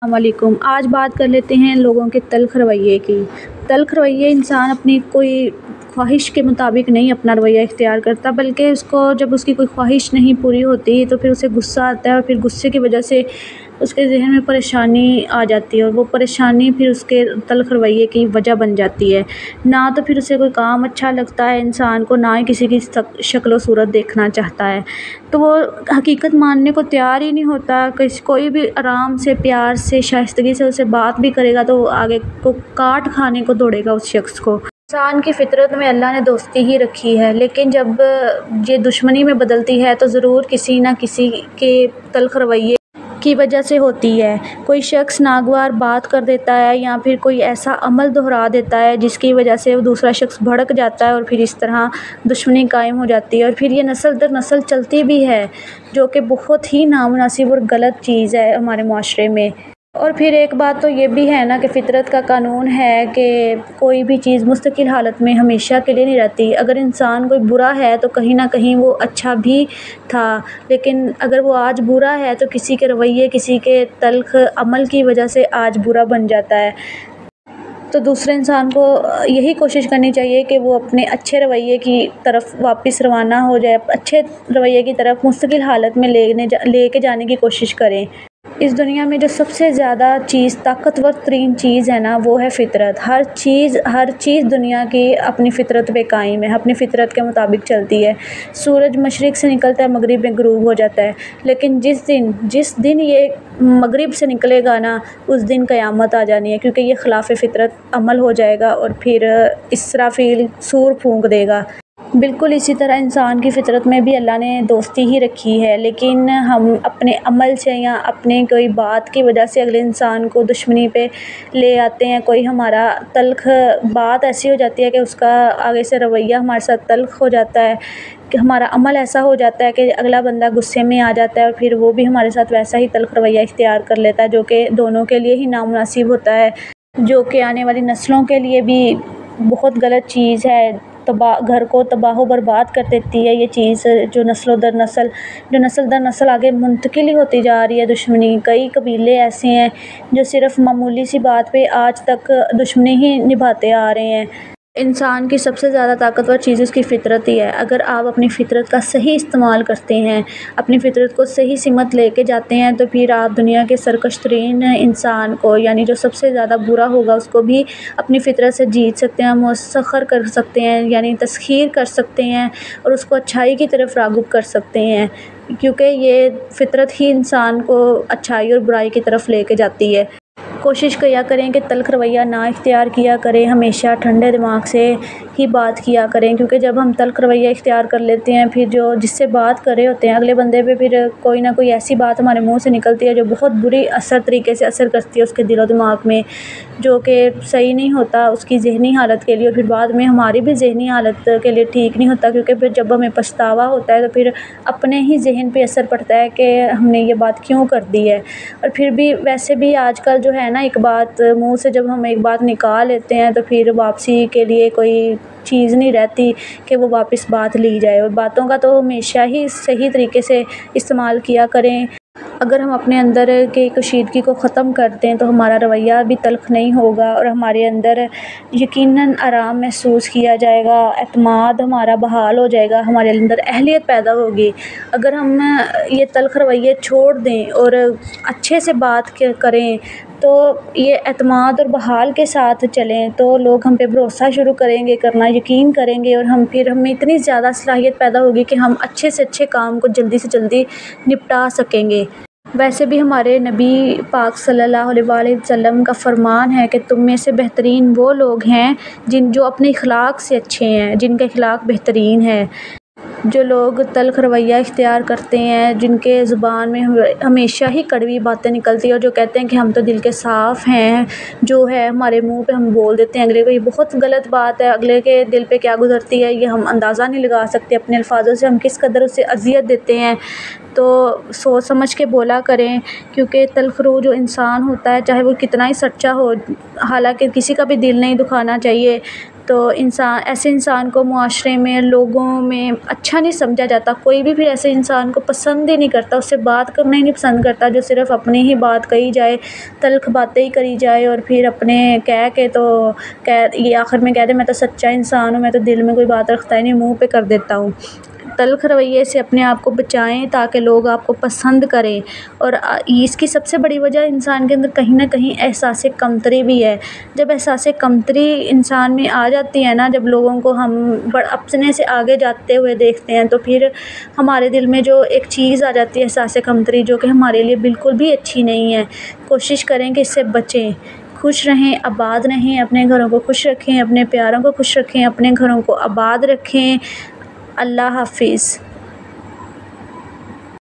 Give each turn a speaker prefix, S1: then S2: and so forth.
S1: السلام علیکم۔ آج بات کر لیتے ہیں لوگوں کے تلخ رویے کی۔ تلخ رویے انسان اپنی کوئی خواہش کے مطابق نہیں اپنا رویہ اختیار کرتا، بلکہ جب اس کی کوئی خواہش نہیں پوری ہوتی تو پھر اسے غصہ آتا ہے، اور پھر غصے کی وجہ سے اس کے ذہن میں پریشانی آ جاتی ہے، اور وہ پریشانی پھر اس کے تلخ رویے کی وجہ بن جاتی ہے۔ نہ تو پھر اسے کوئی کام اچھا لگتا ہے انسان کو، نہ ہی کسی کی شکل و صورت دیکھنا چاہتا ہے، تو وہ حقیقت ماننے کو تیار ہی نہیں ہوتا۔ کوئی بھی آرام سے، پیار سے، شائستگی سے اسے بات بھی کرے گا تو وہ آگے کو کاٹ کھانے کو دوڑے گا اس شخص کو۔ انسان کی فطرت میں اللہ نے دوستی ہی رکھی ہے، لیکن جب یہ دشمنی میں بدلتی ہے تو ضرور کسی نہ کسی کے تلخ رویے کی وجہ سے ہوتی ہے۔ کوئی شخص ناگوار بات کر دیتا ہے، یا پھر کوئی ایسا عمل دہرا دیتا ہے جس کی وجہ سے وہ دوسرا شخص بھڑک جاتا ہے، اور پھر اس طرح دشمنی قائم ہو جاتی ہے، اور پھر یہ نسل در نسل چلتی بھی ہے، جو کہ بہت ہی نامناسب اور غلط چیز ہے ہمارے معاشرے میں۔ اور پھر ایک بات تو یہ بھی ہے نا کہ فطرت کا قانون ہے کہ کوئی بھی چیز مستقل حالت میں ہمیشہ کے لیے نہیں رہتی۔ اگر انسان کوئی برا ہے تو کہیں نہ کہیں وہ اچھا بھی تھا، لیکن اگر وہ آج برا ہے تو کسی کے رویے، کسی کے تلخ عمل کی وجہ سے آج برا بن جاتا ہے۔ تو دوسرے انسان کو یہی کوشش کرنی چاہیے کہ وہ اپنے اچھے رویے کی طرف واپس روانہ ہو جائے، اچھے رویے کی طرف مستقل حالت میں لے کے جانے کی کوشش کریں۔ اس دنیا میں جو سب سے زیادہ چیز، طاقتور ترین چیز ہے نا، وہ ہے فطرت۔ ہر چیز دنیا کی اپنی فطرت پہ قائم ہے، اپنی فطرت کے مطابق چلتی ہے۔ سورج مشرق سے نکلتا ہے، مغرب میں غروب ہو جاتا ہے، لیکن جس دن یہ مغرب سے نکلے گا نا، اس دن قیامت آ جانی ہے، کیونکہ یہ خلاف فطرت عمل ہو جائے گا، اور پھر اسرافیل سور پھونک دے گا۔ بالکل اسی طرح انسان کی فطرت میں بھی اللہ نے دوستی ہی رکھی ہے، لیکن ہم اپنے عمل سے یا اپنے کوئی بات کی وجہ سے اگلے انسان کو دشمنی پہ لے آتے ہیں۔ کوئی ہمارا تلخ بات ایسی ہو جاتی ہے کہ اس کا آگے سے رویہ ہمارے ساتھ تلخ ہو جاتا ہے، کہ ہمارا عمل ایسا ہو جاتا ہے کہ اگلا بندہ غصے میں آ جاتا ہے، اور پھر وہ بھی ہمارے ساتھ ویسا ہی تلخ رویہ اختیار کر لیتا ہے، جو کہ دونوں کے لیے ہی نامناسب ہوتا ہے، جو کہ آنے والی نسلوں کے لیے بھی بہت غلط چیز ہے۔ گھر کو تباہ و برباد کر دیتی ہے یہ چیز، جو نسل در نسل آگے منتقل ہی ہوتی جا رہی ہے دشمنی۔ کئی قبیلے ایسے ہیں جو صرف معمولی سی بات پہ آج تک دشمنی ہی نبھاتے آ رہے ہیں۔ انسان کی سب سے زیادہ طاقتور چیز اس کی فطرت ہی ہے۔ اگر آپ اپنی فطرت کا صحیح استعمال کرتے ہیں، اپنی فطرت کو صحیح سمت لے کے جاتے ہیں، تو پھر آپ دنیا کے سرکش ترین انسان کو، یعنی جو سب سے زیادہ برا ہوگا، اس کو بھی اپنی فطرت سے جیت سکتے ہیں، مسخر کر سکتے ہیں، یعنی تسخیر کر سکتے ہیں، اور اس کو اچھائی کی طرف راغب کر سکتے ہیں، کیونکہ یہ فطرت ہی انسان کو اچھائی اور برائی کی طرف لے کے جاتی ہے۔ کوشش کیا کریں کہ تلخ رویہ نہ اختیار کیا کریں، ہمیشہ ٹھنڈے دماغ سے ہی بات کیا کریں، کیونکہ جب ہم تلخ رویہ اختیار کر لیتے ہیں، پھر جس سے بات کر رہے ہوتے ہیں اگلے بندے پہ، پھر کوئی نہ کوئی ایسی بات ہمارے منہ سے نکلتی ہے جو بہت بری طریقے سے اثر کرتی ہے اس کے دل و دماغ میں، جو کہ صحیح نہیں ہوتا اس کی ذہنی حالت کے لیے، اور پھر بعد میں ہماری بھی ذہنی حالت کے لیے ٹھیک نہیں ہوتا، کیونکہ پھر جب ہمیں پچھتاوا ہوتا ہے تو پھر اپنے ہی ذہن پہ اثر پڑتا ہے کہ ہم نے یہ بات کیوں کر دی ہے۔ اور پھر بھی ویسے بھی آج کل جو ہے نا، ایک بات منہ سے جب ہم ایک بات نکال لیتے ہیں تو پھر واپسی کے لیے کوئی چیز نہیں رہتی کہ وہ واپس بات لی جائے، اور باتوں کا تو ہمیشہ ہی صحیح طریقے سے استعمال کیا کریں۔ اگر ہم اپنے اندر کی کشیدگی کو ختم کر دیں تو ہمارا رویہ بھی تلخ نہیں ہوگا، اور ہمارے اندر یقیناً آرام محسوس کیا جائے گا، اعتماد ہمارا بحال ہو جائے گا، ہمارے اندر اہلیت پیدا ہوگی۔ اگر ہم یہ تلخ رویے چھوڑ دیں اور اچھے سے بات کریں تو یہ اعتماد اور بحال کے ساتھ چلیں تو لوگ ہم پہ بھروسہ شروع کریں گے کرنا، یقین کریں گے، اور ہمیں اتنی زیادہ صلاحیت پیدا ہوگی کہ ہم اچھے سے اچھے کام کو جلدی سے جلدی نپٹا سکیں گے۔ ویسے بھی ہمارے نبی پاک صلی اللہ علیہ وآلہ وسلم کا فرمان ہے کہ تم میں سے بہترین وہ لوگ ہیں جو اپنے اخلاق سے اچھے ہیں، جن کا اخلاق بہترین ہے۔ جو لوگ تلخ رویہ اختیار کرتے ہیں، جن کے زبان میں ہمیشہ ہی کڑوی باتیں نکلتی ہیں، اور جو کہتے ہیں کہ ہم تو دل کے صاف ہیں، جو ہے ہمارے منہ پہ ہم بول دیتے ہیں اگلے کو، یہ بہت غلط بات ہے۔ اگلے کے دل پہ کیا گزرتی ہے یہ ہم اندازہ نہیں لگا سکتے، اپنے الفاظوں سے ہم کس قدر اسے اذیت دیتے ہیں۔ تو سوچ سمجھ کے بولا کریں، کیونکہ تلخ روح جو انسان ہوتا ہے، چاہے وہ کتنا ہی سچا ہو، حالانکہ کسی کا بھی دل نہیں دکھانا چاہیے، تو ایسے انسان کو معاشرے میں، لوگوں میں اچھا نہیں سمجھا جاتا، کوئی بھی پھر ایسے انسان کو پسند ہی نہیں کرتا، اس سے بات کرنا ہی نہیں پسند کرتا، جو صرف اپنی ہی بات کہی جائے، تلخ باتیں ہی کری جائے، اور پھر اپنے یہ آخر میں کہہ دے میں تو سچا انسان ہوں، میں تو دل میں کوئی بات رکھتا ہی نہیں، منہ پہ کر دیتا ہوں۔ تلخ رویے سے اپنے آپ کو بچائیں تاکہ لوگ آپ کو پسند کریں۔ اور اس کی سب سے بڑی وجہ انسان کے اندر کہیں نہ کہیں احساس کمتری بھی ہے۔ جب احساس کمتری انسان میں آ جاتی ہے نا، جب لوگوں کو ہم اپنے سے آگے جاتے ہوئے دیکھتے ہیں، تو پھر ہمارے دل میں جو ایک چیز آ جاتی ہے احساس کمتری، جو کہ ہمارے لیے بالکل بھی اچھی نہیں ہے۔ کوشش کریں کہ اس سے بچیں، خوش رہیں، آباد رہیں، اپنے گھروں کو خوش رکھیں، اپنے پیاروں کو خوش رکھیں، اپنے گھروں کو آباد رکھیں۔ اللہ حافظ۔